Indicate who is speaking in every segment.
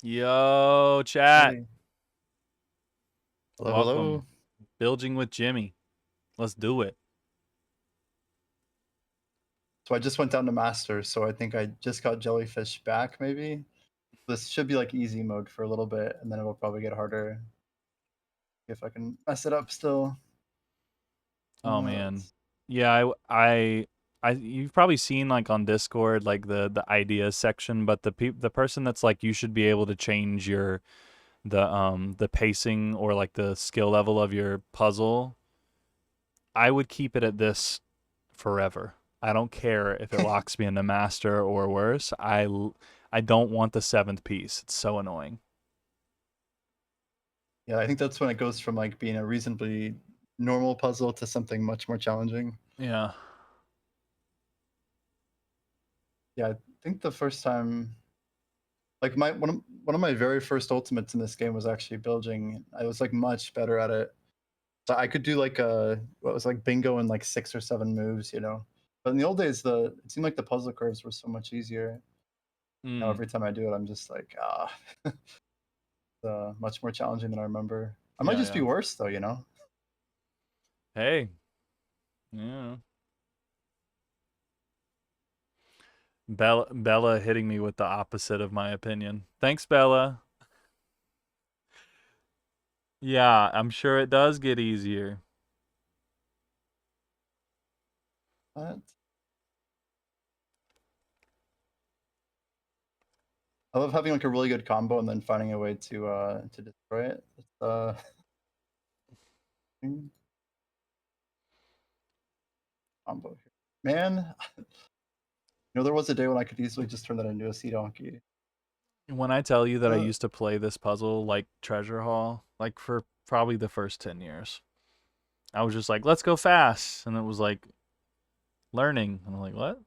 Speaker 1: Yo, chat.
Speaker 2: Hey. Hello,
Speaker 1: Welcome.
Speaker 2: hello.
Speaker 1: Bilging with Jimmy. Let's do it.
Speaker 2: So I just went down to master, so I think I just got jellyfish back, maybe. This should be like easy mode for a little bit, and then it will probably get harder if I can mess it up still.
Speaker 1: Oh man.
Speaker 2: Let's-
Speaker 1: Yeah, you've probably seen like on Discord like the ideas section, but the person that's like you should be able to change the pacing or like the skill level of your puzzle. I would keep it at this forever. I don't care if it locks me into master or worse. I don't want the seventh piece. It's so annoying.
Speaker 2: yeah, I think that's when it goes from like being a reasonably normal puzzle to something much more challenging.
Speaker 1: Yeah.
Speaker 2: Yeah, I think the first time, like one of my very first ultimates in this game was actually Bilging. I was like much better at it. So I could do like what was like bingo in like 6 or 7 moves. But in the old days, it seemed like the puzzle curves were so much easier. Now
Speaker 1: Mm.
Speaker 2: every time I do it, I'm just like, much more challenging than I remember. I might
Speaker 1: Yeah,
Speaker 2: just be
Speaker 1: yeah.
Speaker 2: worse though.
Speaker 1: Hey. Yeah. Bella hitting me with the opposite of my opinion. Thanks, Bella. Yeah, I'm sure it does get easier.
Speaker 2: But I love having like a really good combo and then finding a way to destroy it. Combo here. Man, there was a day when I could easily just turn that into a sea donkey.
Speaker 1: When I tell you that I
Speaker 2: Uh,
Speaker 1: used to play this puzzle like Treasure Hall, like for probably the first 10 years, I was just like, let's go fast. And it was like learning. And I'm like, what?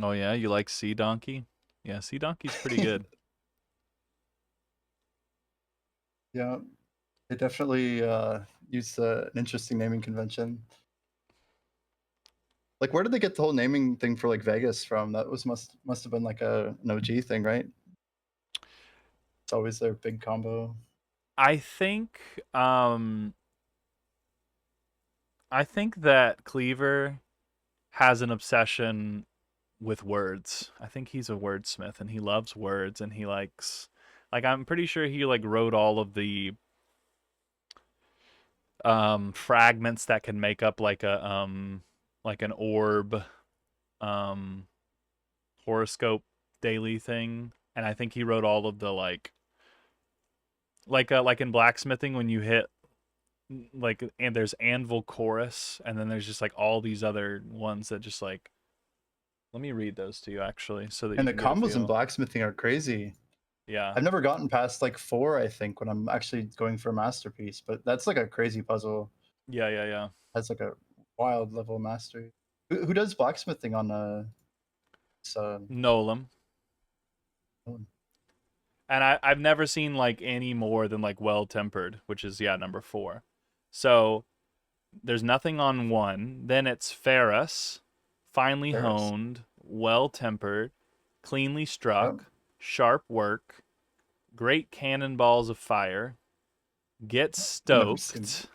Speaker 1: Oh, yeah, you like Sea Donkey? Yeah, Sea Donkey's pretty good.
Speaker 2: yeah, they definitely use an interesting naming convention. Like, where did they get the whole naming thing for like Vegas from? That was must have been like an OG thing, right? It's always their big combo.
Speaker 1: I think um I think that Cleaver has an obsession with words. I think he's a wordsmith and he loves words and he likes like I'm pretty sure he like wrote all of the fragments that can make up like an orb um horoscope daily thing, and I think he wrote all of the like in blacksmithing when you hit like and there's anvil chorus and then there's just like all these other ones that just like let me read those to you actually so that you
Speaker 2: And the
Speaker 1: can get a
Speaker 2: combos in
Speaker 1: feel.
Speaker 2: blacksmithing are crazy.
Speaker 1: Yeah.
Speaker 2: I've never gotten past like 4, I think, when I'm actually going for a masterpiece, but that's like a crazy puzzle.
Speaker 1: Yeah, yeah, yeah.
Speaker 2: That's like a wild level of mastery. Who does blacksmithing on this,
Speaker 1: Nolam.
Speaker 2: one?
Speaker 1: And I've never seen like any more than like well tempered, which is yeah, number 4. So there's nothing on 1. Then it's Ferrous, finely
Speaker 2: Paris?
Speaker 1: honed, well tempered, cleanly
Speaker 2: Yep.
Speaker 1: struck, sharp work, great cannonballs of fire, get
Speaker 2: I've never seen.
Speaker 1: stoked.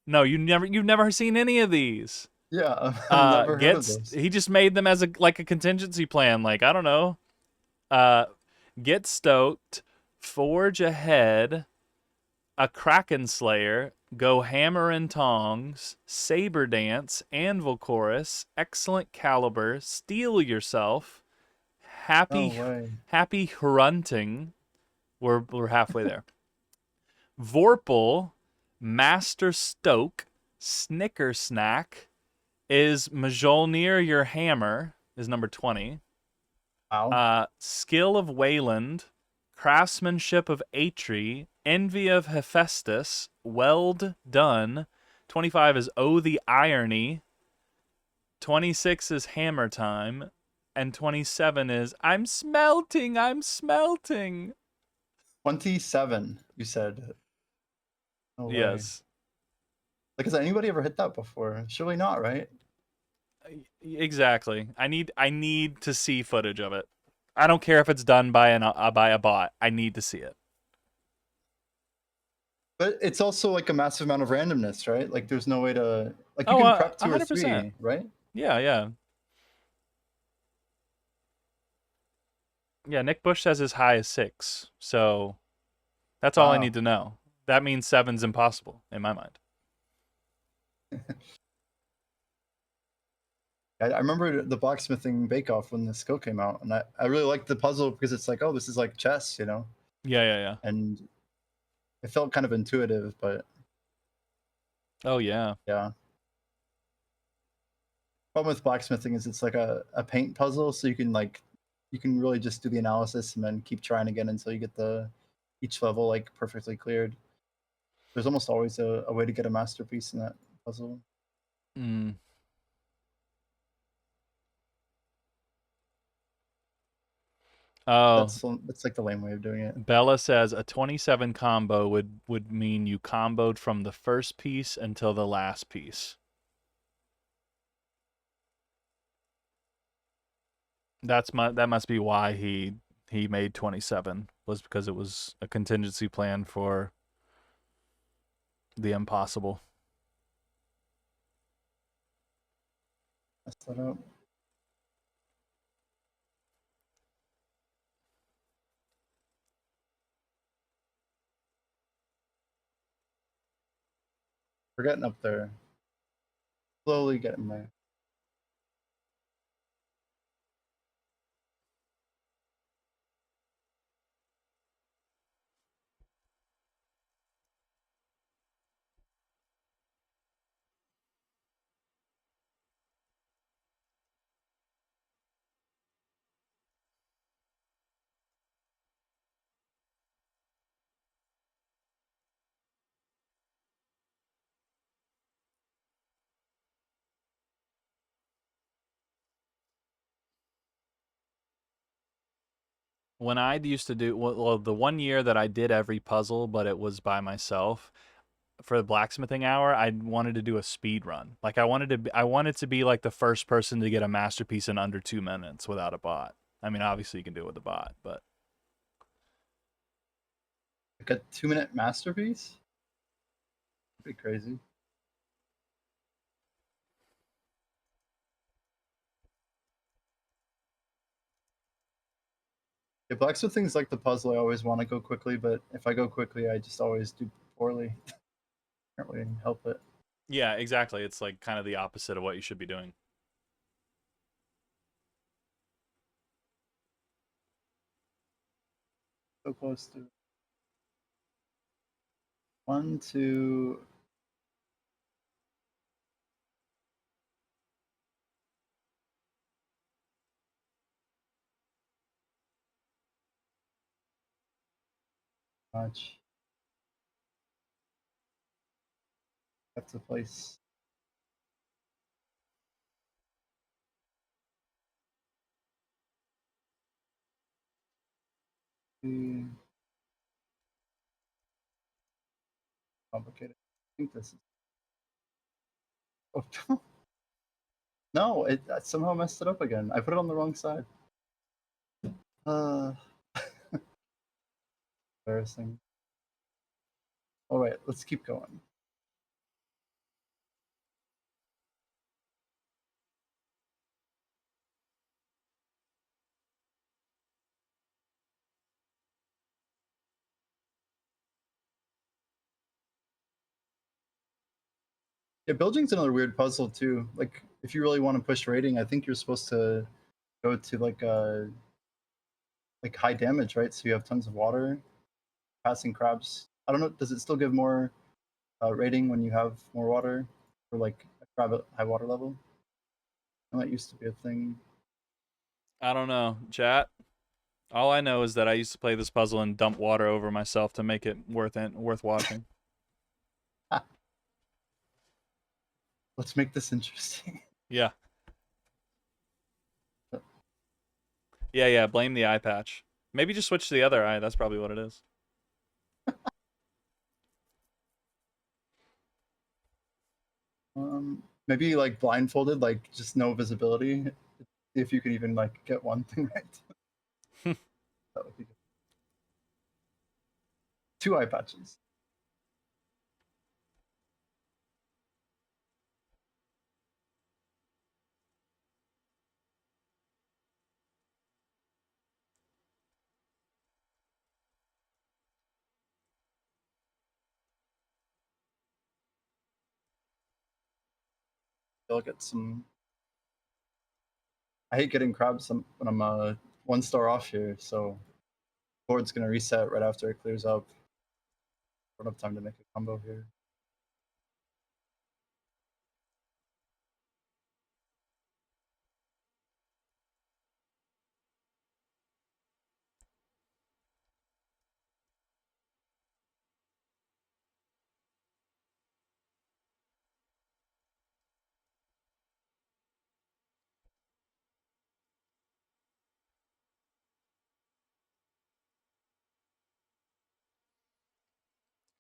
Speaker 1: No, you've never seen any of these.
Speaker 2: Yeah, I've never heard of
Speaker 1: Gets
Speaker 2: those.
Speaker 1: he just made them as a like a contingency plan. Like I don't know. Uh, get stoked, forge ahead, a kraken slayer, go hammer and tongs, saber dance, anvil chorus, excellent caliber, steel yourself,
Speaker 2: No
Speaker 1: happy
Speaker 2: way.
Speaker 1: happy grunting. We're halfway there. Vorpal, master stoke, snicker snack, is Mjolnir your hammer is number 20.
Speaker 2: Wow.
Speaker 1: Skill of Wayland, craftsmanship of Atri, envy of Hephaestus, weld done, 25 is Oh the Irony. 26 is Hammer Time. And 27 is I'm smelting, I'm smelting.
Speaker 2: 27, you said. No way.
Speaker 1: Yes.
Speaker 2: Like, has anybody ever hit that before? Surely not, right?
Speaker 1: Exactly. I need to see footage of it. I don't care if it's done by by a bot. I need to see it.
Speaker 2: But it's also like a massive amount of randomness, right? Like, there's no way to like you
Speaker 1: Oh,
Speaker 2: can prep two or
Speaker 1: 100%.
Speaker 2: three, right?
Speaker 1: Yeah, yeah. Yeah, Nick Bush says as high as 6. So, that's all I
Speaker 2: Wow.
Speaker 1: need to know. That means 7's impossible in my mind.
Speaker 2: I remember the blacksmithing bake off when the skill came out, and I really liked the puzzle because it's like, oh, this is like chess, you know?
Speaker 1: Yeah, yeah, yeah.
Speaker 2: And it felt kind of intuitive, but
Speaker 1: Oh, yeah.
Speaker 2: yeah. Problem with blacksmithing is it's like a paint puzzle, so you can really just do the analysis and then keep trying again until you get the each level like perfectly cleared. There's almost always a way to get a masterpiece in that puzzle.
Speaker 1: Mm. Oh,
Speaker 2: That's like the lame way of doing it.
Speaker 1: Bella says a 27 combo would mean you comboed from the first piece until the last piece. That must be why he made 27, was because it was a contingency plan for the impossible.
Speaker 2: Mess that up. We're getting up there. Slowly getting there.
Speaker 1: When I used to do, well, the one year that I did every puzzle, but it was by myself, for the blacksmithing hour, I wanted to do a speed run. Like I wanted to be like the first person to get a masterpiece in under 2 minutes without a bot. I mean, obviously you can do it with a bot, but
Speaker 2: Like a 2 minute masterpiece? Pretty crazy. Yeah, blacksmithing's like the puzzle I always want to go quickly, but if I go quickly, I just always do poorly. Can't really help it.
Speaker 1: yeah, exactly. It's like kind of the opposite of what you should be doing.
Speaker 2: So close to one, two. Much. That's a place. Complicated. I think this is. Oh, no, it I somehow messed it up again. I put it on the wrong side. Uh, embarrassing. All right, let's keep going. Yeah, Bilging's another weird puzzle too. Like, if you really want to push rating, I think you're supposed to go to like high damage, right? So you have tons of water, passing crabs. I don't know. Does it still give more rating when you have more water for like a crab at high water level? And that used to be a thing.
Speaker 1: I don't know, chat. All I know is that I used to play this puzzle and dump water over myself to make it worth watching.
Speaker 2: let's make this interesting.
Speaker 1: Yeah. Yeah. Blame the eye patch. Maybe just switch to the other eye. That's probably what it is.
Speaker 2: Maybe like blindfolded, like just no visibility. See if you could even like get one thing right. That would be good. 2 eye patches. I'll get some. I hate getting crabs when I'm 1 star off here, so board's gonna reset right after it clears up. Don't have time to make a combo here.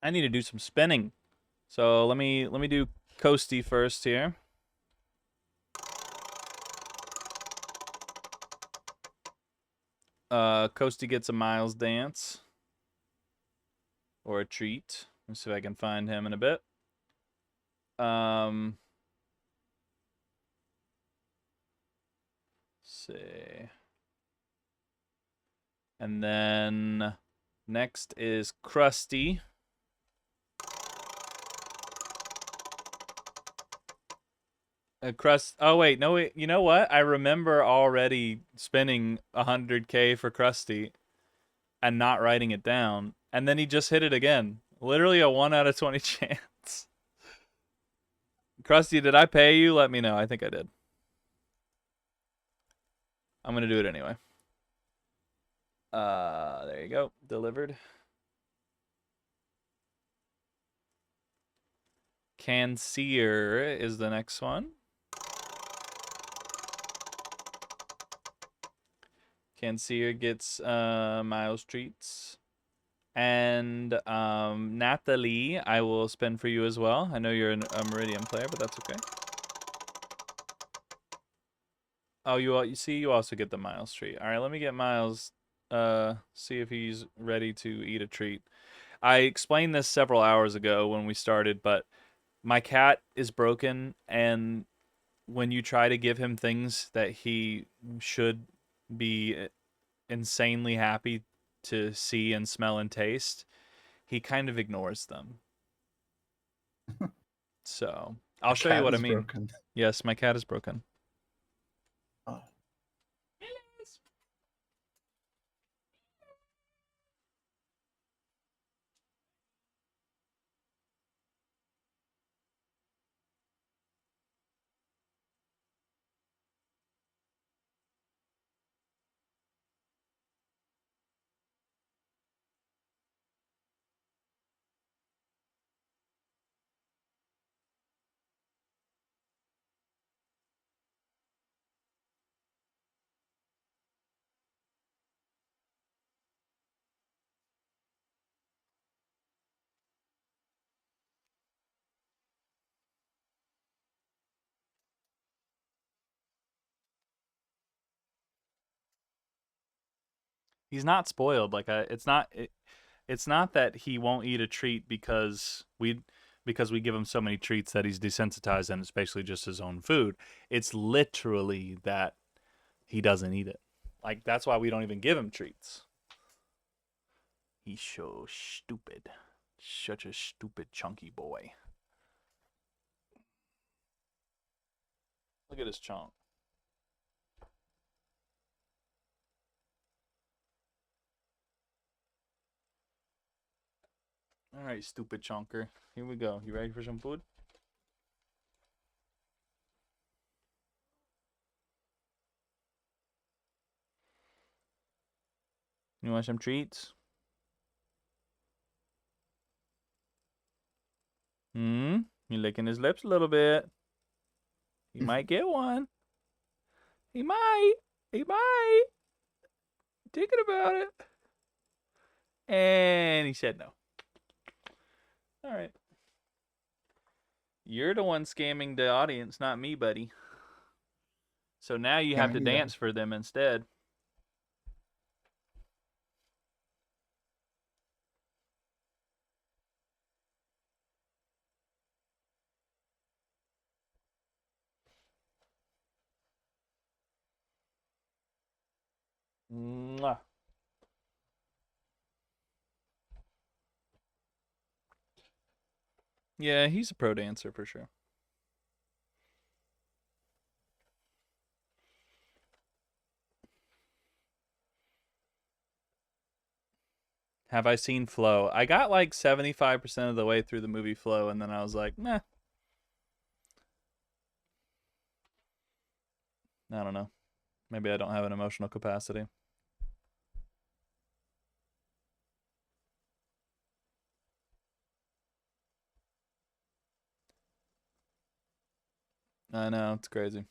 Speaker 1: I need to do some spinning. So let me do Coasty first here. Coasty gets a Miles dance or a treat. Let's see if I can find him in a bit. See. And then next is Krusty. Crust. Oh wait, no wait. You know what? I remember already spending 100K for Krusty and not writing it down, and then he just hit it again. Literally a 1 out of 20 chance. Krusty, did I pay you? Let me know. I think I did. I'm gonna do it anyway. There you go. Delivered. Canseer is the next one. Canseer gets Miles treats. And Nathalie, I will spend for you as well. I know you're a Meridian player, but that's okay. Oh, you see, you also get the Miles treat. All right, let me get Miles. See if he's ready to eat a treat. I explained this several hours ago when we started, but my cat is broken, and when you try to give him things that he should be insanely happy to see and smell and taste, he kind of ignores them. So I'll show you
Speaker 2: Cat
Speaker 1: what I
Speaker 2: is
Speaker 1: mean.
Speaker 2: broken.
Speaker 1: Yes, my cat is broken.
Speaker 2: Oh.
Speaker 1: He's not spoiled. Like it's not that he won't eat a treat because we give him so many treats that he's desensitized and it's basically just his own food. It's literally that he doesn't eat it. Like that's why we don't even give him treats. He's so stupid. Such a stupid chunky boy. Look at his chunk. All right, stupid chunker. Here we go. You ready for some food? You want some treats? Hmm? You licking his lips a little bit. He might get one. He might. He might. Thinking about it. And he said no. All right. You're the one scamming the audience, not me, buddy. So now you
Speaker 2: Yeah,
Speaker 1: have to
Speaker 2: me either.
Speaker 1: dance for them instead. Mwah. Yeah, he's a pro dancer for sure. Have I seen Flow? I got like 75% of the way through the movie Flow, and then I was like, nah, I don't know. Maybe I don't have an emotional capacity. I know, it's crazy.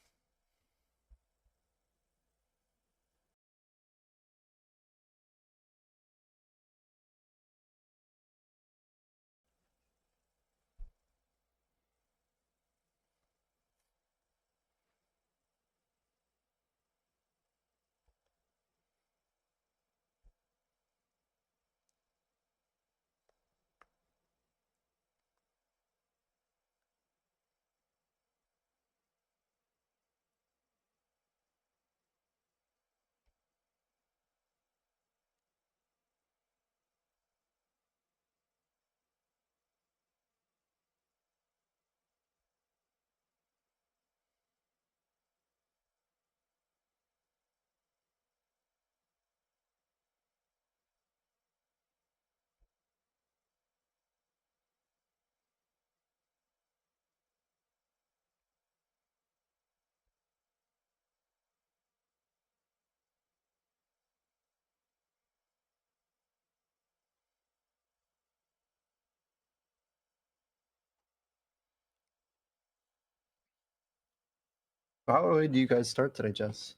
Speaker 2: How early do you guys start today, Jess?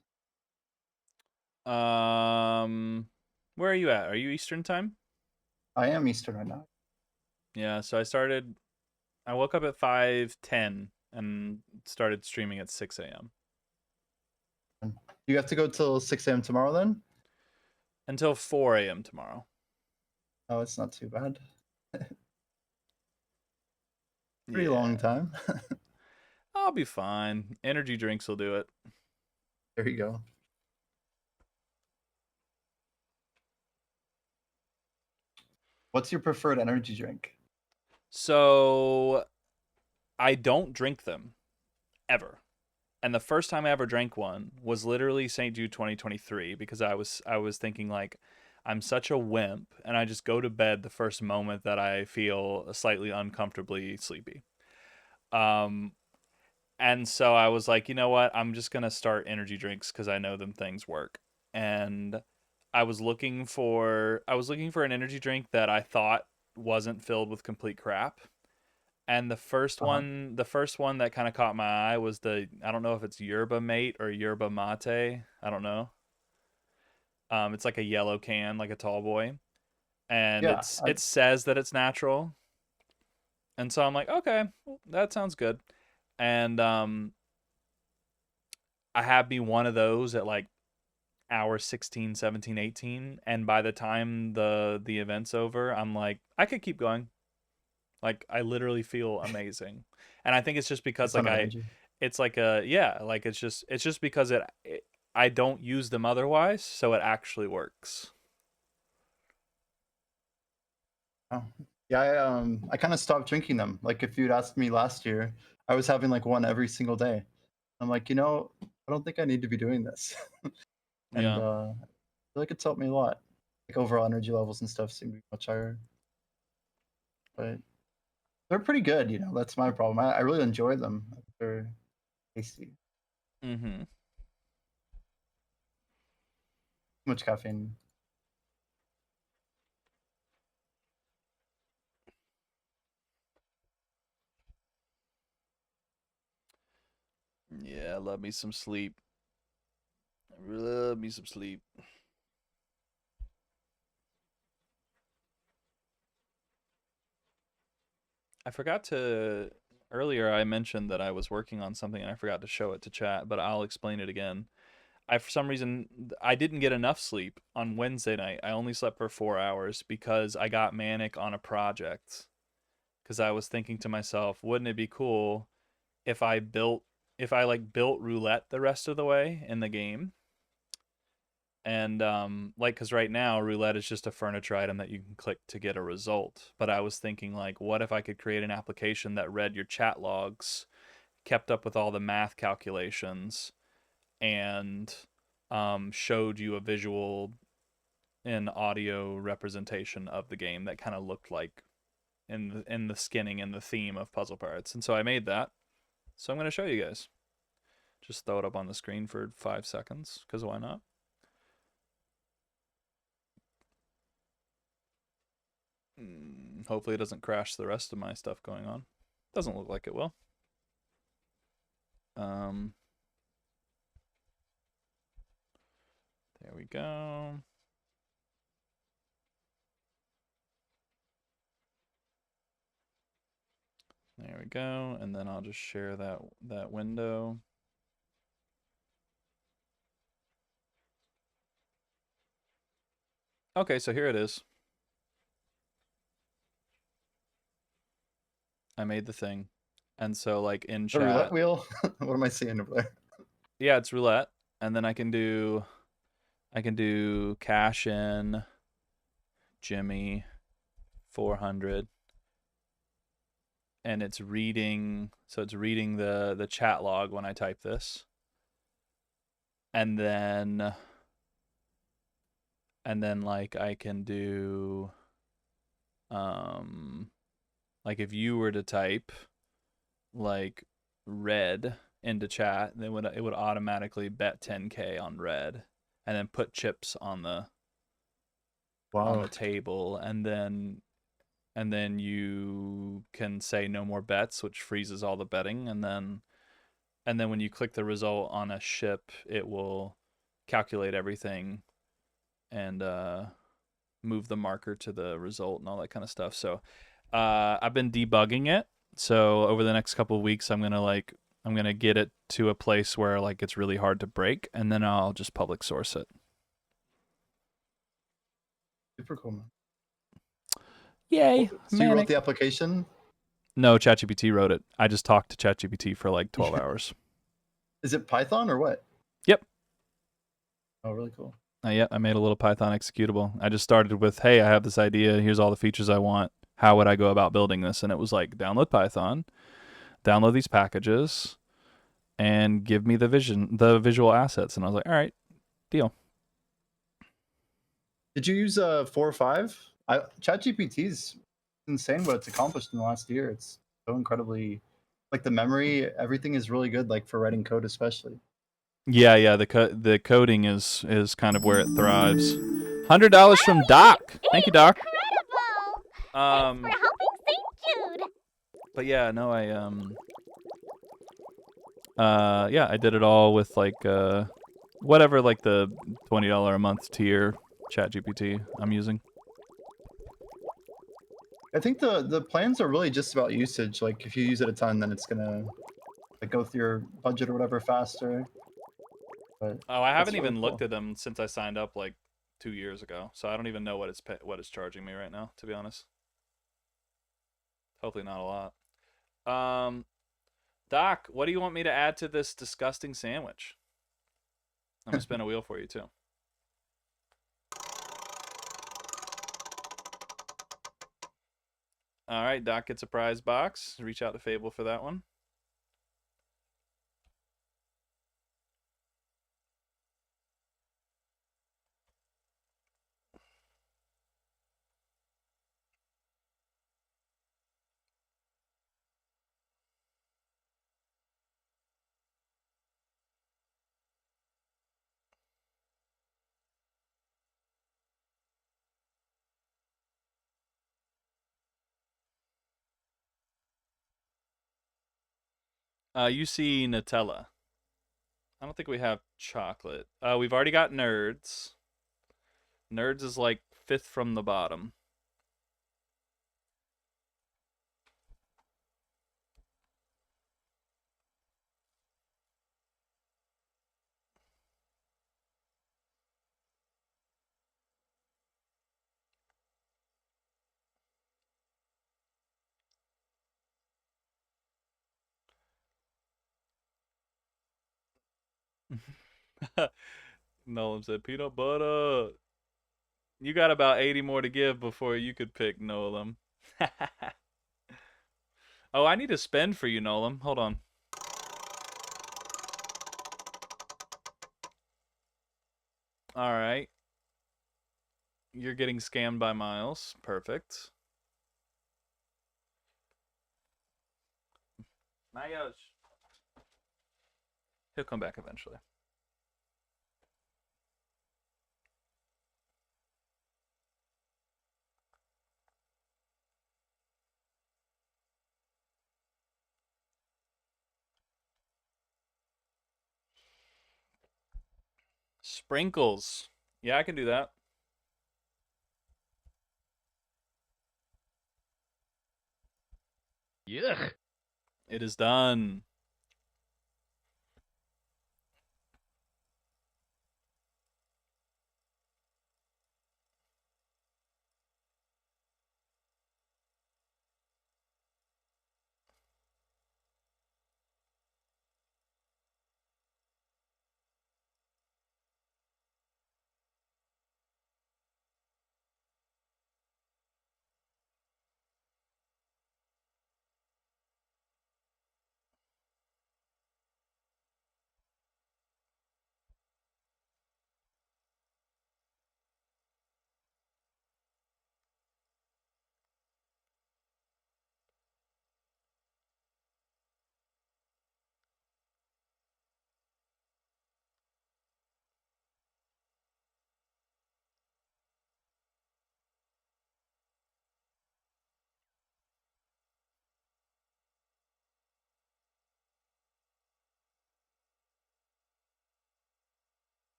Speaker 1: Um, where are you at? Are you Eastern time?
Speaker 2: I am Eastern right now.
Speaker 1: Yeah, so I woke up at 5:10 and started streaming at 6 a.m.
Speaker 2: Do you have to go till 6 a.m. tomorrow then?
Speaker 1: until 4 a.m. tomorrow.
Speaker 2: Oh, it's not too bad. Pretty long
Speaker 1: Yeah,
Speaker 2: time.
Speaker 1: I'll be fine. Energy drinks will do it.
Speaker 2: There you go. What's your preferred energy drink?
Speaker 1: So I don't drink them ever. And the first time I ever drank one was literally St. Jude 2023 because I was thinking like I'm such a wimp and I just go to bed the first moment that I feel slightly uncomfortably sleepy. Um and so I was like, you know what? I'm just going to start energy drinks cuz I know them things work. And I was looking for an energy drink that I thought wasn't filled with complete crap, and
Speaker 2: Uh-huh.
Speaker 1: the first one that kind of caught my eye was I don't know if it's yerba mate or yerba mate. I don't know. It's like a yellow can, like a tall boy, and
Speaker 2: Yeah,
Speaker 1: it says that it's natural, and so I'm like, okay, well, that sounds good, and I had me one of those at like hour 16, 17, 18, and by the time the event's over, I'm like, I could keep going. Like I literally feel amazing, and I think it's just
Speaker 2: a
Speaker 1: because
Speaker 2: ton of energy.
Speaker 1: it's like a yeah, like it's just because I don't use them otherwise, so it actually works.
Speaker 2: Oh. Yeah, I kind of stopped drinking them. Like if you'd asked me last year, I was having like one every single day. I'm like, I don't think I need to be doing this. And
Speaker 1: Yeah.
Speaker 2: I feel like it's helped me a lot. Like overall energy levels and stuff seem to be much higher. But they're pretty good, That's my problem. I really enjoy them. They're tasty.
Speaker 1: Mm-hmm.
Speaker 2: Too much caffeine.
Speaker 1: love me some sleep. I love me some sleep. I forgot to earlier I mentioned that I was working on something and I forgot to show it to chat, but I'll explain it again. I for some reason I didn't get enough sleep on Wednesday night. I only slept for 4 hours because I got manic on a project. Cuz I was thinking to myself, wouldn't it be cool if I like built roulette the rest of the way in the game? And like cuz right now roulette is just a furniture item that you can click to get a result. But I was thinking like what if I could create an application that read your chat logs, kept up with all the math calculations and showed you a visual and audio representation of the game that kind of looked like in the skinning and the theme of Puzzle Pirates. And so I made that. So I'm going to show you guys. Just throw it up on the screen for 5 seconds, because why not? Hopefully it doesn't crash the rest of my stuff going on. Doesn't look like it will. There we go. There we go. And then I'll just share that window. Okay, so here it is. I made the thing. And so like in
Speaker 2: The roulette
Speaker 1: chat,
Speaker 2: wheel? What am I seeing over there?
Speaker 1: yeah, it's roulette. And then I can do cash in Jimmy 400 and it's reading the chat log when I type this. And then like I can do like if you were to type like red into chat, then it would automatically bet 10K on red and then put chips on the
Speaker 2: Wow.
Speaker 1: table and then you can say no more bets, which freezes all the betting, and then when you click the result on a ship, it will calculate everything and move the marker to the result and all that kind of stuff. So I've been debugging it. So over the next couple of weeks, I'm gonna get it to a place where like it's really hard to break, and then I'll just public source it.
Speaker 2: Super cool, man.
Speaker 1: Yay,
Speaker 2: So you wrote
Speaker 1: manic.
Speaker 2: the application?
Speaker 1: No, ChatGPT wrote it. I just talked to ChatGPT for like 12 hours.
Speaker 2: Is it Python or what?
Speaker 1: Yep.
Speaker 2: Oh, really cool.
Speaker 1: Yeah, I made a little Python executable. I just started with, hey, I have this idea. Here's all the features I want. How would I go about building this? And it was like, download Python, download these packages, and give me the visual assets. And I was like, all right, deal.
Speaker 2: Did you use 4 or 5? ChatGPT is insane what it's accomplished in the last year. It's so incredibly, like the memory, everything is really good, like for writing code especially.
Speaker 1: Yeah. The coding is kind of where it thrives. $100 from Doc. Thank you, Doc.
Speaker 3: Incredible! Thanks for helping St. Jude.
Speaker 1: But yeah, no, I did it all with like whatever like the $20 a month tier ChatGPT I'm using.
Speaker 2: I think the plans are really just about usage. Like if you use it a ton, then it's gonna like go through your budget or whatever faster. But
Speaker 1: Oh, I haven't
Speaker 2: that's really
Speaker 1: even
Speaker 2: cool.
Speaker 1: looked at them since I signed up like 2 years ago, so I don't even know what it's charging me right now, to be honest. Hopefully not a lot. Um, Doc, what do you want me to add to this disgusting sandwich? I'm gonna spin a wheel for you too. All right, Doc gets a prize box. Reach out to Fable for that one. You see Nutella. I don't think we have chocolate. We've already got nerds. Nerds is like 5th from the bottom. Nolan said peanut butter. You got about 80 more to give before you could pick Nolan. Oh, I need to spend for you, Nolan. Hold on. All right. You're getting scammed by Miles. Perfect. Miles. He'll come back eventually. Sprinkles. Yeah, I can do that.
Speaker 4: Yuck.
Speaker 1: It is done.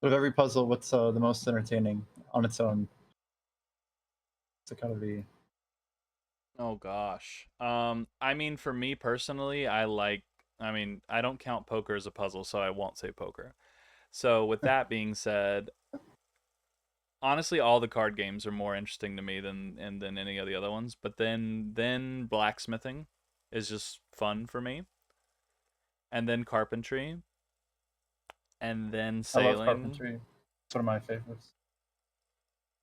Speaker 2: Out of every puzzle, what's the most entertaining on its own? It's gotta be.
Speaker 1: Oh gosh. I mean, for me personally, I don't count poker as a puzzle, so I won't say poker. So with that being said, honestly, all the card games are more interesting to me than any of the other ones. But then blacksmithing is just fun for me, and then carpentry, and then
Speaker 2: I love
Speaker 1: sailing.
Speaker 2: carpentry. It's one of my favorites.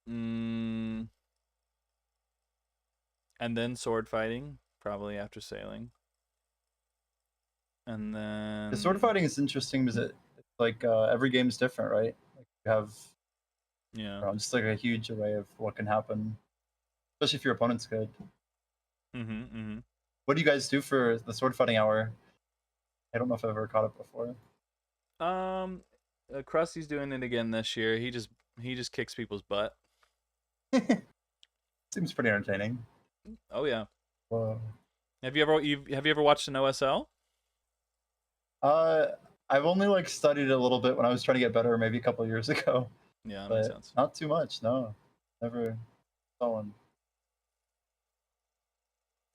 Speaker 1: Mm, and then sword fighting, probably after sailing. And
Speaker 2: The sword
Speaker 1: then
Speaker 2: fighting is interesting because it's like every game is different, right? Like you have
Speaker 1: yeah.
Speaker 2: just like a huge array of what can happen, especially if your opponent's good.
Speaker 1: Mhm.
Speaker 2: What do you guys do for the sword fighting hour? I don't know if I've ever caught it before.
Speaker 1: Mhm. Krusty's doing it again this year. He just kicks people's butt.
Speaker 2: Seems pretty entertaining.
Speaker 1: Oh yeah.
Speaker 2: Whoa.
Speaker 1: Have you ever watched an OSL?
Speaker 2: Uh, I've only like studied a little bit when I was trying to get better, maybe a couple years ago,
Speaker 1: Yeah, that makes
Speaker 2: but
Speaker 1: sense.
Speaker 2: not too much. No, never saw one.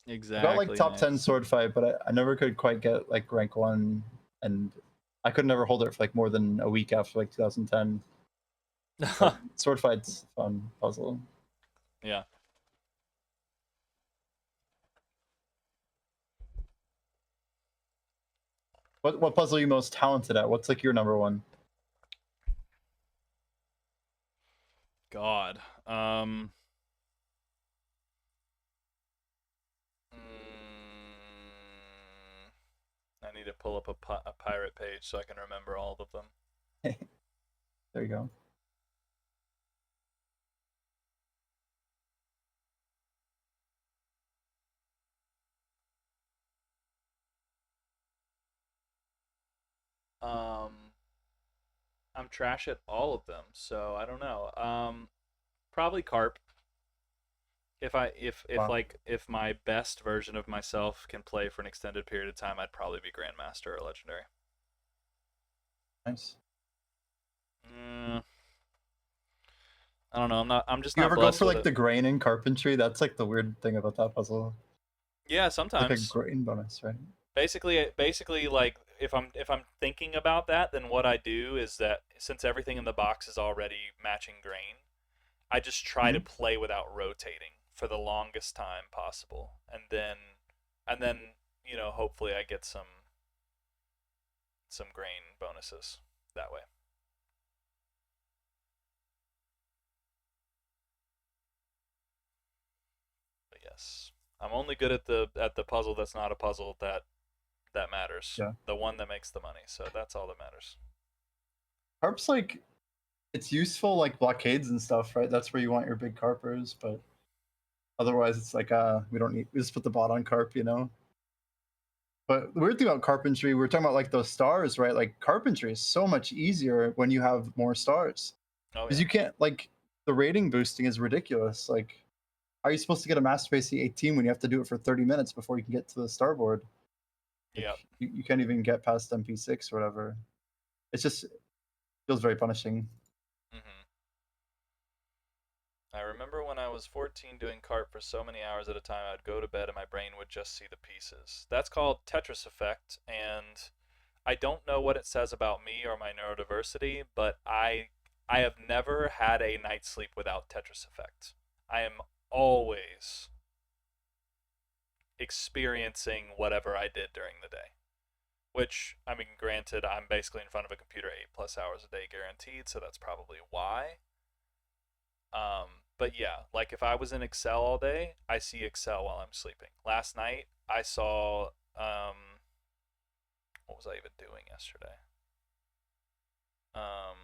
Speaker 2: I got like
Speaker 1: Exactly,
Speaker 2: top 10
Speaker 1: Max.
Speaker 2: sword fight, but I never could quite get like rank one, and I could never hold it for like more than a week after like 2010. But sword fight's a fun puzzle.
Speaker 1: Yeah.
Speaker 2: What puzzle are you most talented at? What's like your number one?
Speaker 1: God. I need to pull up a pirate page so I can remember all of them.
Speaker 2: There you go.
Speaker 1: I'm trash at all of them, so I don't know. Probably carp. If
Speaker 2: Wow,
Speaker 1: like if my best version of myself can play for an extended period of time, I'd probably be grandmaster or legendary.
Speaker 2: nice.
Speaker 1: Mm, I don't know. I'm just
Speaker 2: You
Speaker 1: not
Speaker 2: ever go
Speaker 1: blessed
Speaker 2: for
Speaker 1: with
Speaker 2: like
Speaker 1: it.
Speaker 2: the grain in carpentry? That's like the weird thing about that puzzle.
Speaker 1: Yeah,
Speaker 2: Like a
Speaker 1: sometimes.
Speaker 2: grain bonus, right?
Speaker 1: Basically, like if I'm thinking about that, then what I do is that since everything in the box is already matching grain, I just try to
Speaker 2: Hmm.
Speaker 1: play without rotating for the longest time possible, and then hopefully I get some grain bonuses that way. But yes, I'm only good at the puzzle that's not a puzzle that matters.
Speaker 2: Yeah.
Speaker 1: The one that makes the money. So that's all that matters.
Speaker 2: Carp's like it's useful like blockades and stuff, right? That's where you want your big carpers, but otherwise it's like we don't need we just put the bot on carp, you know? But the weird thing about carpentry, we were talking about like those stars, right? Like carpentry is so much easier when you have more stars.
Speaker 1: Oh
Speaker 2: Because
Speaker 1: yeah.
Speaker 2: you can't like the rating boosting is ridiculous. Like, how are you supposed to get a masterpiece 18 when you have to do it for 30 minutes before you can get to the starboard? Like
Speaker 1: Yep.
Speaker 2: you can't even get past MP6 or whatever. It's just feels very punishing.
Speaker 1: Mhm. I remember when I was 14 doing carp for so many hours at a time, I'd go to bed and my brain would just see the pieces. That's called Tetris effect, and I don't know what it says about me or my neurodiversity, but I have never had a night's sleep without Tetris effect. I am always experiencing whatever I did during the day. Which, I mean, granted, I'm basically in front of a computer 8+ hours a day guaranteed, so that's probably why. But yeah, like if I was in Excel all day, I see Excel while I'm sleeping. Last night, I saw, what was I even doing yesterday? Um,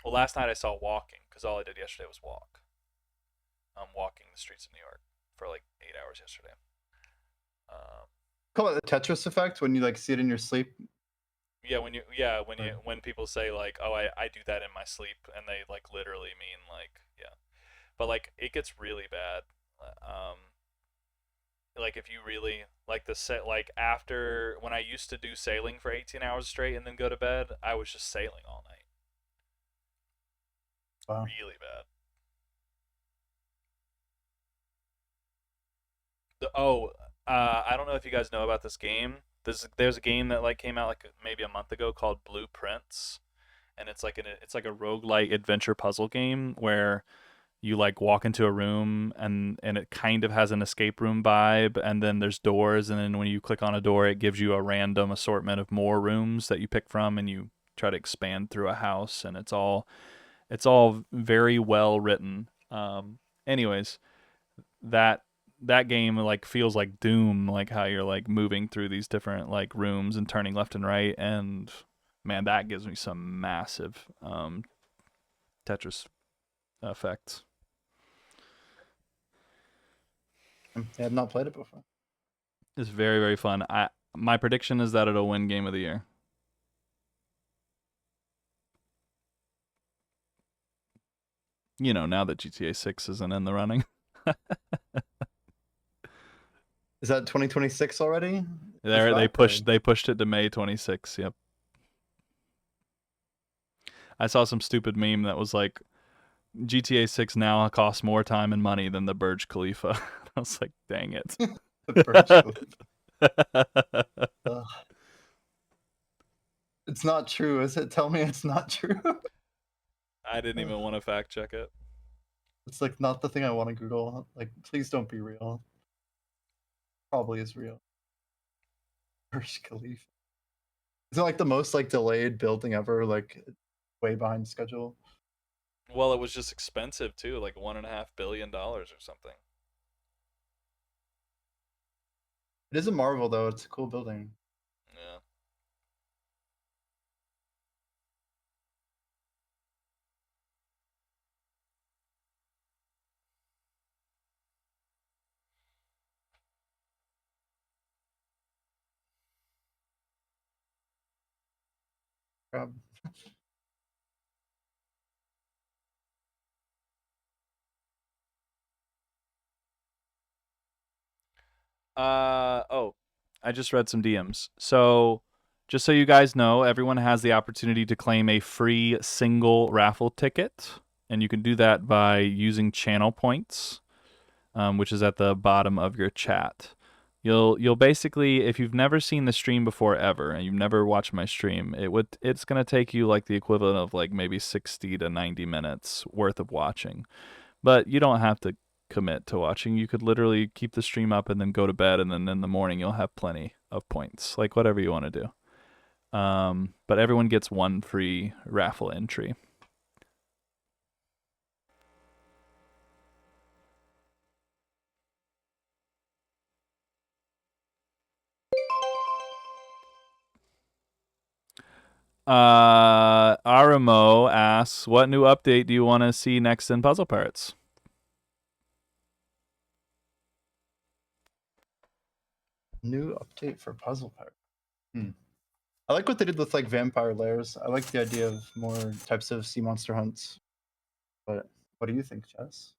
Speaker 1: well, last night I saw walking because all I did yesterday was walk. I'm walking the streets of New York for like 8 hours yesterday. Um,
Speaker 2: Call it the Tetris effect when you like see it in your sleep.
Speaker 1: when people say like, oh, I do that in my sleep, and they like literally mean like, yeah. But like it gets really bad. Like if you really like the set, like after when I used to do sailing for 18 hours straight and then go to bed, I was just sailing all night.
Speaker 2: Wow.
Speaker 1: Really bad. I don't know if you guys know about this game. There's a game that like came out like maybe a month ago called Blueprints, and it's like a roguelike adventure puzzle game where you like walk into a room and it kind of has an escape room vibe, and then there's doors, and then when you click on a door it gives you a random assortment of more rooms that you pick from, and you try to expand through a house, and it's all very well written. Anyways, that that game like feels like Doom, like how you're like moving through these different like rooms and turning left and right, and man, that gives me some massive Tetris effects.
Speaker 2: I had not played it before.
Speaker 1: It's very very fun. My prediction is that it'll win Game of the Year. Now that GTA 6 isn't in the running.
Speaker 2: Is that 2026 already? It's
Speaker 1: There they
Speaker 2: back
Speaker 1: pushed
Speaker 2: or
Speaker 1: they pushed it to May 26th. Yep. I saw some stupid meme that was like GTA 6 now costs more time and money than the Burj Khalifa. I was like, dang it.
Speaker 2: the Burj Khalifa? Ugh. It's not true, is it? Tell me it's not true.
Speaker 1: I didn't even want to fact check it.
Speaker 2: It's like not the thing I want to Google. Like, please don't be real. Probably is real. Burj Khalifa. Is it like the most like delayed building ever? Like way behind schedule.
Speaker 1: Well, it was just expensive too, like $1.5 billion or something.
Speaker 2: It is a marvel though. It's a cool building.
Speaker 1: Yeah.
Speaker 2: Grab.
Speaker 1: Oh, I just read some DMs. So, just so you guys know, everyone has the opportunity to claim a free single raffle ticket, and you can do that by using channel points, which is at the bottom of your chat. You'll basically, if you've never seen the stream before ever, and you've never watched my stream, it's gonna take you like the equivalent of like maybe 60 to 90 minutes worth of watching. But you don't have to commit to watching. You could literally keep the stream up and then go to bed, and then in the morning you'll have plenty of points. Like whatever you want to do. But everyone gets one free raffle entry. Aramo asks, what new update do you want to see next in Puzzle Pirates?
Speaker 2: New update for Puzzle Pirate. I like what they did with like vampire lairs. I like the idea of more types of sea monster hunts. But what do you think, Jess?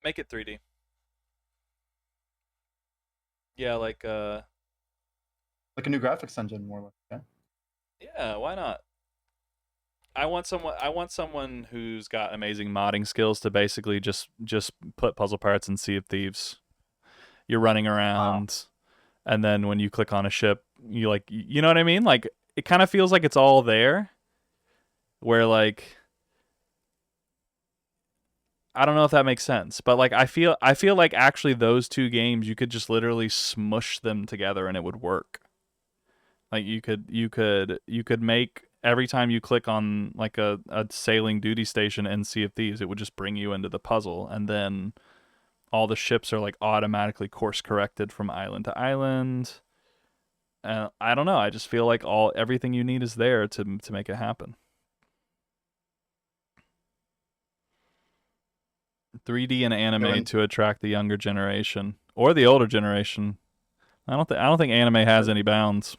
Speaker 1: Make it 3D. Yeah, like
Speaker 2: Like a new graphics engine, more like. Yeah.
Speaker 1: yeah, why not? I want someone who's got amazing modding skills to basically just put Puzzle Pirates and Sea of Thieves. You're running around, and then when you click on a ship, you like, you know what I mean? Like it kind of feels like it's all there. Where like, I don't know if that makes sense, but like I feel like actually those two games you could just literally smush them together and it would work. Like you could make every time you click on like a sailing duty station in Sea of Thieves, it would just bring you into the puzzle, and then all the ships are like automatically course corrected from island to island. I don't know. I just feel like everything you need is there to make it happen. 3D and anime to attract the younger generation or the older generation. I don't think anime has any bounds.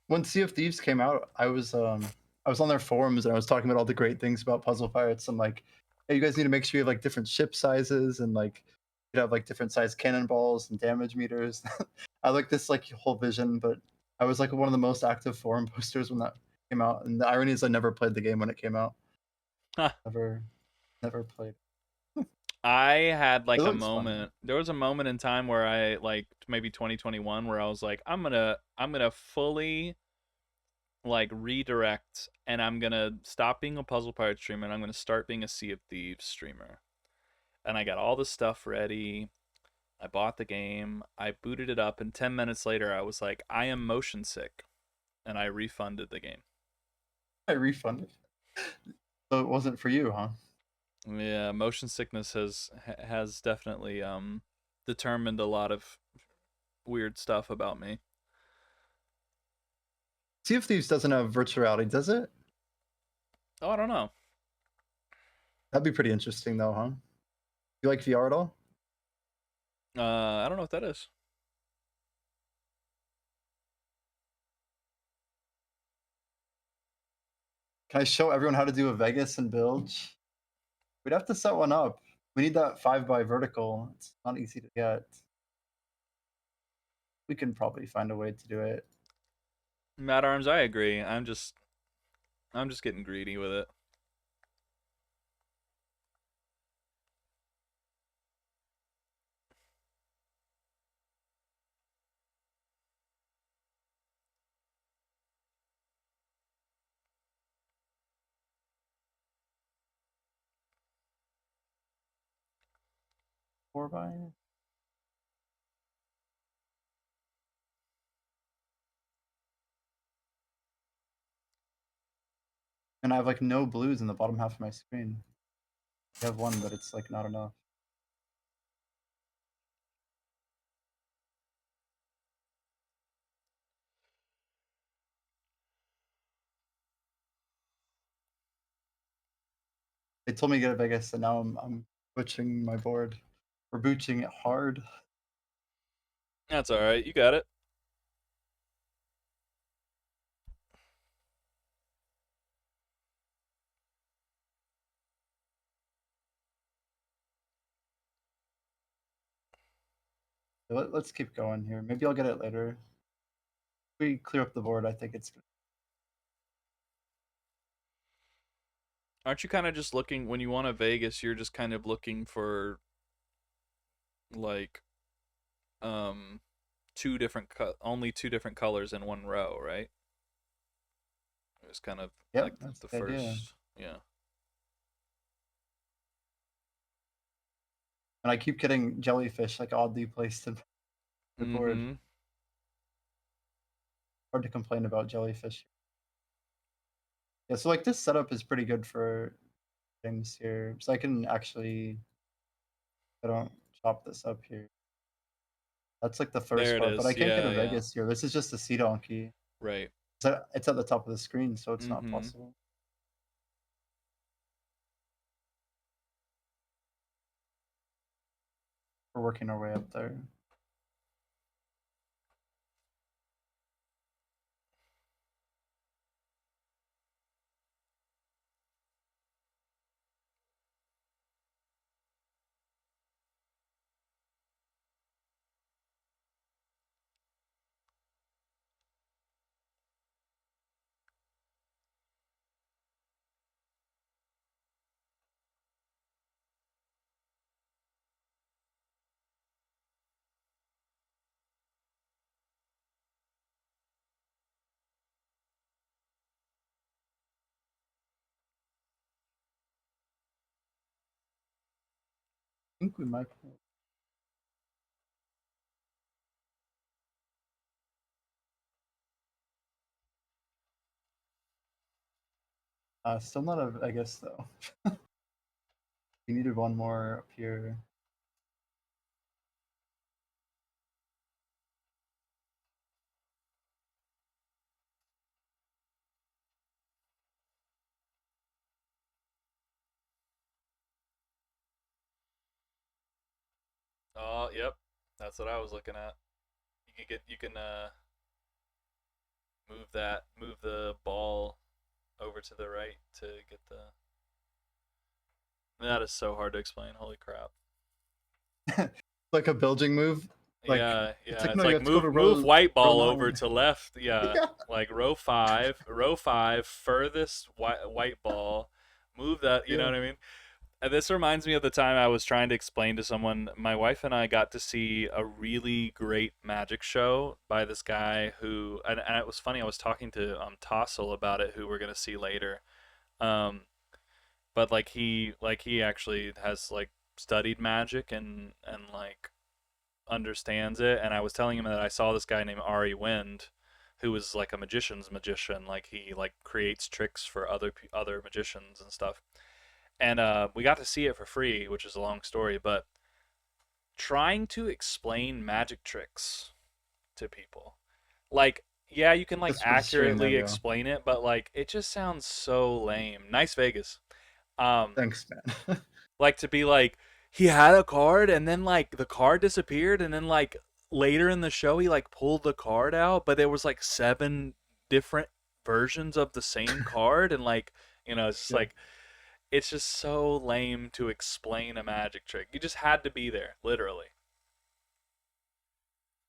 Speaker 2: When Sea of Thieves came out, I was on their forums and I was talking about all the great things about Puzzle Pirates. I'm like, hey, you guys need to make sure you have like different ship sizes and like you have like different size cannonballs and damage meters. I like this like whole vision, but I was like one of the most active forum posters when that came out. And the irony is I never played the game when it came out.
Speaker 1: Huh.
Speaker 2: Never played.
Speaker 1: I had like
Speaker 2: It
Speaker 1: a
Speaker 2: looks fun.
Speaker 1: moment. There was a moment in time where I like maybe 2021 where I was like, I'm gonna fully like redirect, and I'm gonna stop being a Puzzle Pirate streamer and I'm gonna start being a Sea of Thieves streamer. And I got all the stuff ready. I bought the game. I booted it up, and 10 minutes later, I was like, I am motion sick, and I refunded the game.
Speaker 2: I refunded. So it wasn't for you, huh?
Speaker 1: Yeah, motion sickness has definitely determined a lot of weird stuff about me.
Speaker 2: Sea of Thieves doesn't have virtual reality, does it?
Speaker 1: Oh, I don't know.
Speaker 2: That'd be pretty interesting though, huh? You like VR at all?
Speaker 1: I don't know what that is.
Speaker 2: Can I show everyone how to do a Vegas and Bilge? We'd have to set one up. We need that 5 by vertical. It's not easy to get. We can probably find a way to do it.
Speaker 1: Mad Arms, I agree. I'm just getting greedy with it.
Speaker 2: Four by. And I have like no blues in the bottom half of my screen. I have one, but it's like not enough. They told me to get a Vegas, and now I'm butching my board. We're booching it hard.
Speaker 1: That's all right. You got it.
Speaker 2: Let's keep going here. Maybe I'll get it later. If we clear up the board, I think it's good.
Speaker 1: Aren't you kind of just looking when you want a Vegas? You're just kind of looking for like um only two different colors in one row, right? It was kind of like
Speaker 2: Yep, that's
Speaker 1: the
Speaker 2: the idea.
Speaker 1: first, yeah.
Speaker 2: And I keep getting jellyfish like oddly placed in the board.
Speaker 1: Mm-hmm.
Speaker 2: Hard to complain about jellyfish. Yeah, so like this setup is pretty good for things here. So I can actually, I don't chop this up here. That's like the
Speaker 1: There
Speaker 2: first
Speaker 1: it
Speaker 2: part, but I
Speaker 1: is.
Speaker 2: can't get
Speaker 1: Yeah,
Speaker 2: a
Speaker 1: yeah.
Speaker 2: Vegas here. This is just a sea donkey.
Speaker 1: Right.
Speaker 2: So it's at the top of the screen, so it's not
Speaker 1: Mm-hmm.
Speaker 2: possible. We're working our way up there. I think we might. Still not a Vegas though. We needed one more up here.
Speaker 1: Oh, yep. That's what I was looking at. You can move the ball over to the right to get the. That is so hard to explain. Holy crap.
Speaker 2: Like a Bilging move. Like
Speaker 1: Yeah,
Speaker 2: it's
Speaker 1: yeah.
Speaker 2: like
Speaker 1: It's
Speaker 2: no, you
Speaker 1: like
Speaker 2: have to go to
Speaker 1: move white
Speaker 2: row
Speaker 1: ball over
Speaker 2: nine.
Speaker 1: to left. Yeah,
Speaker 2: Yeah.
Speaker 1: like row five, furthest white ball. Move that. You know
Speaker 2: Yeah.
Speaker 1: what I mean? And this reminds me of the time I was trying to explain to someone. My wife and I got to see a really great magic show by this guy who, and it was funny. I was talking to Tossel about it, who we're gonna see later. Um, but like he actually has like studied magic and like understands it. And I was telling him that I saw this guy named Ari Wind, who was like a magician's magician. Like he like creates tricks for other magicians and stuff. And we got to see it for free, which is a long story. But trying to explain magic tricks to people, like yeah, you can like
Speaker 2: Just for the stream, there
Speaker 1: accurately
Speaker 2: you go.
Speaker 1: explain it, but like it just sounds so lame. Nice Vegas. Um,
Speaker 2: Thanks, man.
Speaker 1: like to be like he had a card and then like the card disappeared and then like later in the show he like pulled the card out but there was like seven different versions of the same card and like it's just
Speaker 2: Yeah.
Speaker 1: like it's just so lame to explain a magic trick. You just had to be there, literally.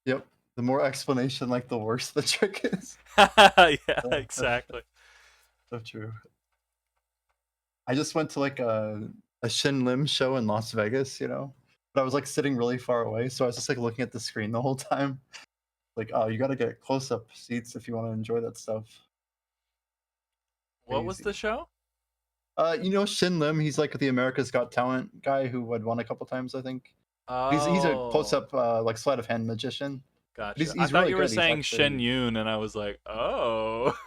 Speaker 2: Yep. The more explanation, like the worse the trick is.
Speaker 1: Yeah,
Speaker 2: Yeah,
Speaker 1: exactly.
Speaker 2: so true. I just went to like a Shin Lim show in Las Vegas, but I was like sitting really far away, so I was just like looking at the screen the whole time. Like, oh, you got to get close up seats if you want to enjoy that stuff.
Speaker 1: What was
Speaker 2: Crazy.
Speaker 1: the show?
Speaker 2: Shin Lim, he's like the America's Got Talent guy who had won a couple times, I think. He's a close
Speaker 1: Oh,
Speaker 2: up like sleight of hand magician. But
Speaker 1: gotcha. I
Speaker 2: he's
Speaker 1: thought
Speaker 2: really
Speaker 1: you were
Speaker 2: good. He's
Speaker 1: saying Shen
Speaker 2: actually,
Speaker 1: Yun and I was like, oh.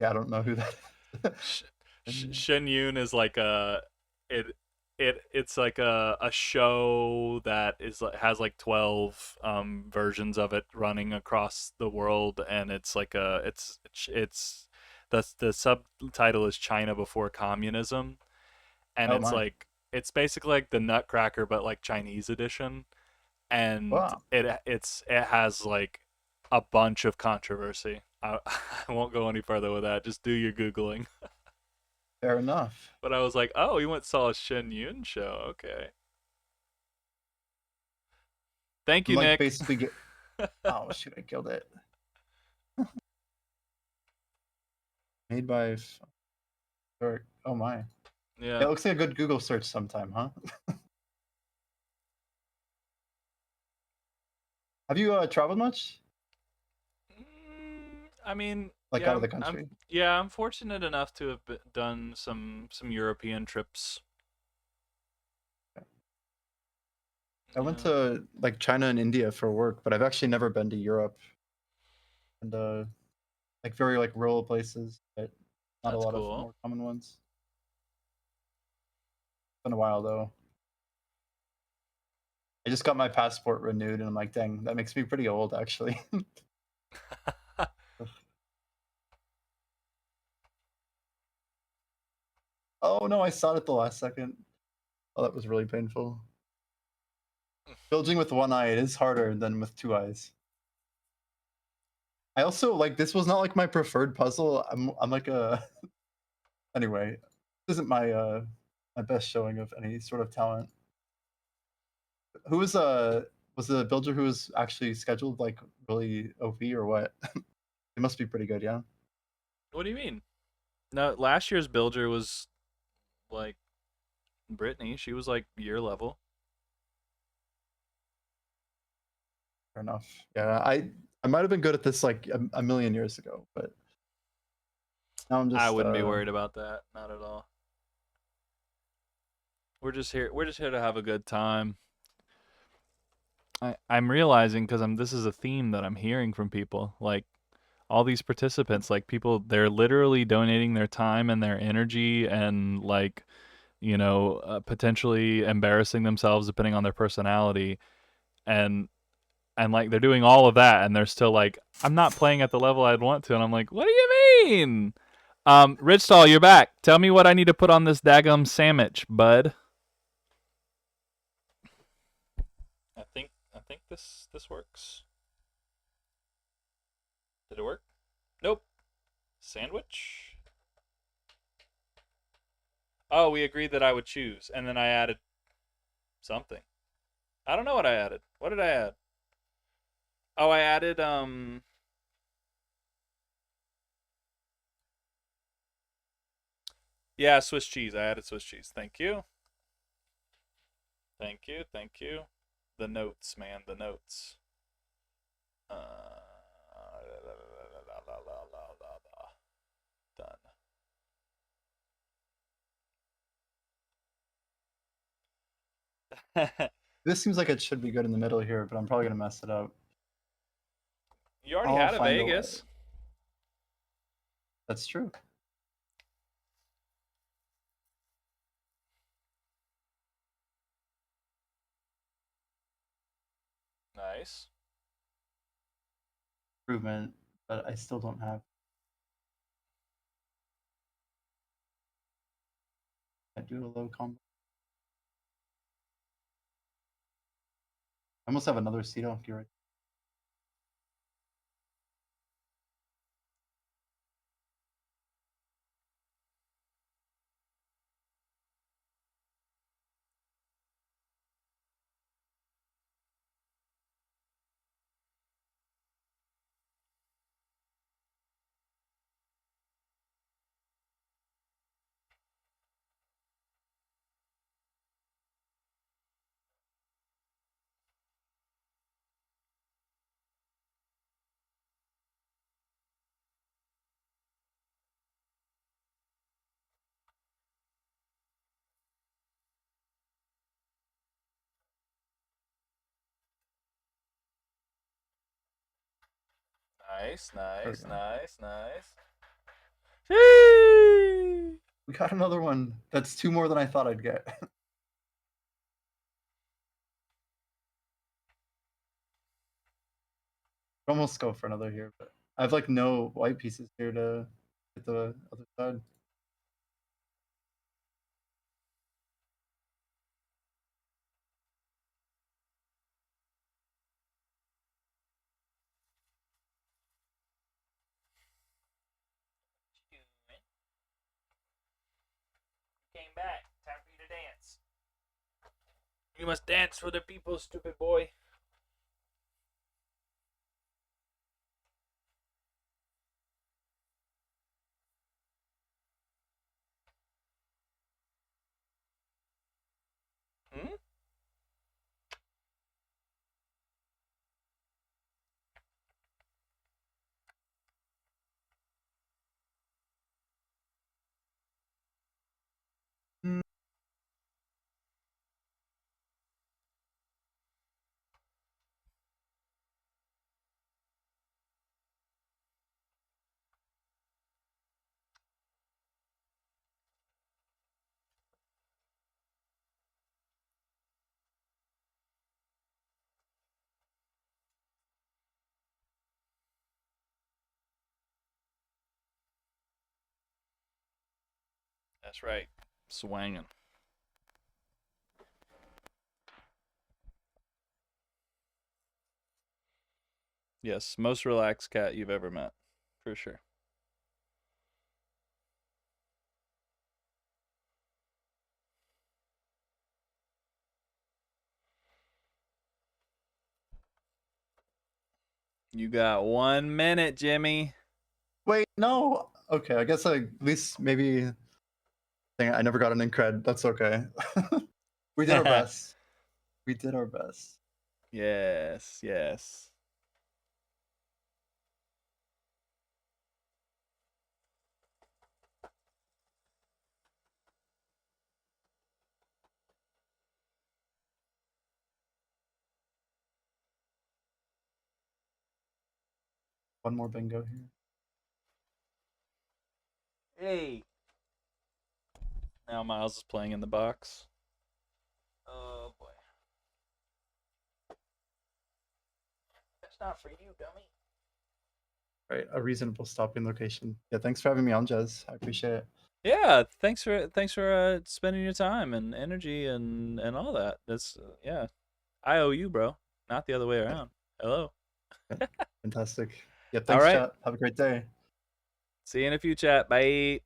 Speaker 2: yeah, I don't know who that is.
Speaker 1: Sh-
Speaker 2: And,
Speaker 1: Shen Yun is like it's like a show that has like 12 versions of it running across the world, and it's like it's the subtitle is China Before Communism, and
Speaker 2: oh
Speaker 1: it's
Speaker 2: my.
Speaker 1: like it's basically like the Nutcracker but like Chinese edition. and
Speaker 2: Wow.
Speaker 1: it has like a bunch of controversy. I won't go any further with that. Just do your googling.
Speaker 2: Fair enough.
Speaker 1: But I was like, oh, you went saw a Shen Yun show. Okay. Thank
Speaker 2: I'm
Speaker 1: you,
Speaker 2: like
Speaker 1: Nick.
Speaker 2: basically get. Oh shoot! I killed it. Made by. Oh my. Yeah,
Speaker 1: Yeah.
Speaker 2: it looks like a good Google search sometime, huh? Have you traveled much?
Speaker 1: I mean,
Speaker 2: Like
Speaker 1: yeah,
Speaker 2: out of the country?
Speaker 1: I'm fortunate enough to have done some European trips.
Speaker 2: I went
Speaker 1: Yeah,
Speaker 2: to like China and India for work, but I've actually never been to Europe and like very like rural places, but not a
Speaker 1: that's
Speaker 2: lot of
Speaker 1: cool.
Speaker 2: more common ones. Been a while though. I just got my passport renewed, and I'm like, dang, that makes me pretty old actually. Oh no, I saw it at the last second. Oh, that was really painful. Building with one eye, it is harder than with two eyes. I also like this was not like my preferred puzzle. I'm like a anyway. This isn't my best showing of any sort of talent. Who was the builder who was actually scheduled like really OP or what? It must be pretty good, yeah.
Speaker 1: What do you mean? No, last year's Bilger was like Brittany. She was like year level.
Speaker 2: Fair enough. Yeah, I might have been good at this like a million years ago, but now I'm
Speaker 1: I
Speaker 2: just
Speaker 1: wouldn't be worried about that. Not at all. We're just here to have a good time. I'm realizing because I'm this is a theme that I'm hearing from people. Like all these participants, like people, they're literally donating their time and their energy and like potentially embarrassing themselves depending on their personality, and like they're doing all of that, and they're still like, I'm not playing at the level I'd want to, and I'm like, what do you mean? Richstall, you're back. Tell me what I need to put on this daggum sandwich, bud. I think this works. Did it work? Nope. Sandwich. Oh, we agreed that I would choose, and then I added something. I don't know what I added. What did I add? Oh, I added yeah, Swiss cheese. I added Swiss cheese. Thank you. Thank you. Thank you. The notes, man, the notes. Done.
Speaker 2: this seems like it should be good in the middle here, but I'm probably gonna mess it up.
Speaker 1: You already
Speaker 2: I'll
Speaker 1: had a
Speaker 2: find a way.
Speaker 1: Vegas.
Speaker 2: That's true.
Speaker 1: Nice.
Speaker 2: Improvement, but I still don't have. I do a low combo. I almost have another seat off here.
Speaker 1: Nice,
Speaker 2: There we
Speaker 1: nice,
Speaker 2: go.
Speaker 1: nice, nice.
Speaker 2: We got another one. That's two more than I thought I'd get. Almost go for another here, but I have like no white pieces here to hit the other side.
Speaker 1: You must dance for the people, stupid boy. Hmm?
Speaker 2: Mm.
Speaker 1: That's right. Swanging. Yes, most relaxed cat you've ever met, for sure. You got 1 minute, Jimmy.
Speaker 2: Wait, no. Okay, I guess at least maybe. Dang it, I never got an incred. That's okay. We did our best. We did our best.
Speaker 1: Yes, yes.
Speaker 2: One more bingo here.
Speaker 1: Hey. Now Miles is playing in the box. Oh boy. That's not for you, dummy.
Speaker 2: Right, a reasonable stopping location. Yeah, thanks for having me on, Jez. I appreciate it.
Speaker 1: Yeah, thanks for spending your time and energy and all that. That's yeah. I owe you, bro. Not the other way around. Hello.
Speaker 2: Yeah, fantastic. Yeah,
Speaker 1: All
Speaker 2: thanks,
Speaker 1: right.
Speaker 2: chat. Have a great day.
Speaker 1: See you in a few, chat. Bye.